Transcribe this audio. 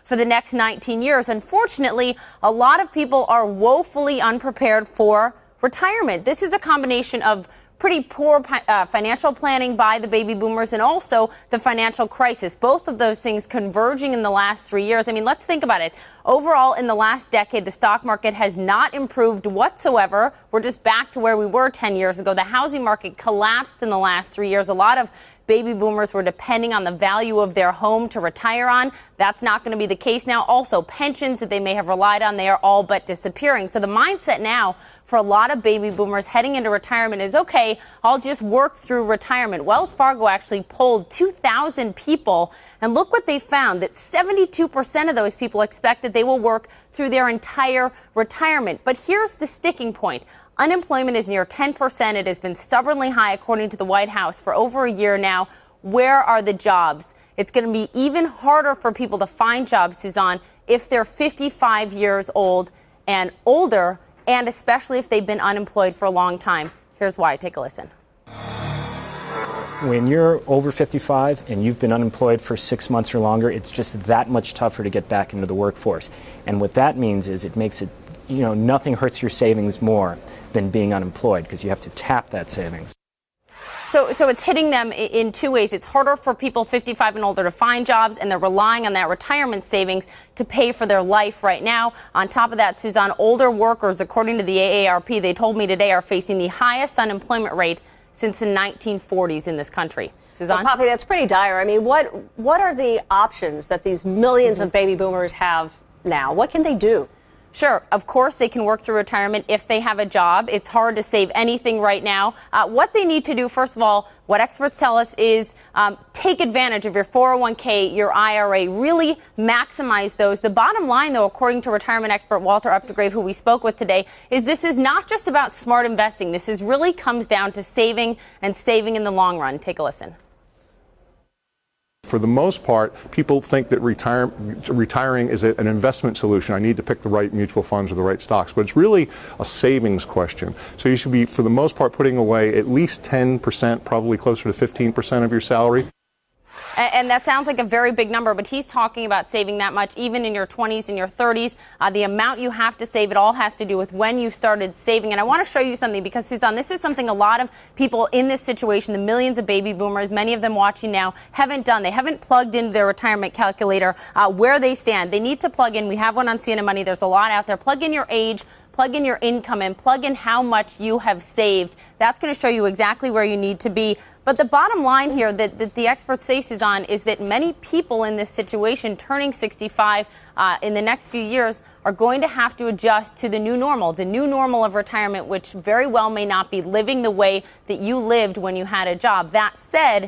for the next 19 years. Unfortunately, a lot of people are woefully unprepared for retirement. This is a combination of pretty poor financial planning by the baby boomers and also the financial crisis. Both of those things converging in the last 3 years. I mean, let's think about it. Overall, in the last decade, the stock market has not improved whatsoever. We're just back to where we were 10 years ago. The housing market collapsed in the last 3 years. A lot of baby boomers were depending on the value of their home to retire on. That's not going to be the case now. Also, pensions that they may have relied on, they are all but disappearing. So the mindset now for a lot of baby boomers heading into retirement is, okay, I'll just work through retirement. Wells Fargo actually polled 2,000 people, and look what they found, that 72% of those people expect that they will work through their entire retirement. But here's the sticking point. Unemployment is near 10%. It has been stubbornly high, according to the White House, for over a year now. Where are the jobs? It's going to be even harder for people to find jobs, Suzanne, if they're 55 years old and older, and especially if they've been unemployed for a long time. Here's why. Take a listen. When you're over 55 and you've been unemployed for 6 months or longer, it's just that much tougher to get back into the workforce. And what that means is it makes it, nothing hurts your savings more than being unemployed, because you have to tap that savings. So it's hitting them in two ways. It's harder for people 55 and older to find jobs, and they're relying on that retirement savings to pay for their life right now. On top of that, Suzanne, older workers, according to the AARP, they told me today, are facing the highest unemployment rate since the 1940s in this country. Suzanne? Well, Poppy, that's pretty dire. I mean, what are the options that these millions of baby boomers have now? What can they do? Sure. Of course, they can work through retirement if they have a job. It's hard to save anything right now. What they need to do, first of all, what experts tell us is take advantage of your 401k, your IRA, really maximize those. The bottom line, though, according to retirement expert Walter Updegrave, who we spoke with today, is this is not just about smart investing. This is really comes down to saving and saving in the long run. Take a listen. For the most part, people think that retiring is an investment solution. I need to pick the right mutual funds or the right stocks, but it's really a savings question. So you should be, for the most part, putting away at least 10%, probably closer to 15% of your salary. And that sounds like a very big number, but he's talking about saving that much even in your 20s and your 30s. The amount you have to save, it all has to do with when you started saving. And I want to show you something because, Suzanne, this is something a lot of people in this situation, the millions of baby boomers, many of them watching now, haven't done. They haven't plugged into their retirement calculator where they stand. They need to plug in. We have one on CNN Money. There's a lot out there. Plug in your age, plug in your income, and plug in how much you have saved. That's going to show you exactly where you need to be. But the bottom line here that the experts say, Suzanne, is that many people in this situation turning 65 in the next few years are going to have to adjust to the new normal of retirement, which very well may not be living the way that you lived when you had a job. That said,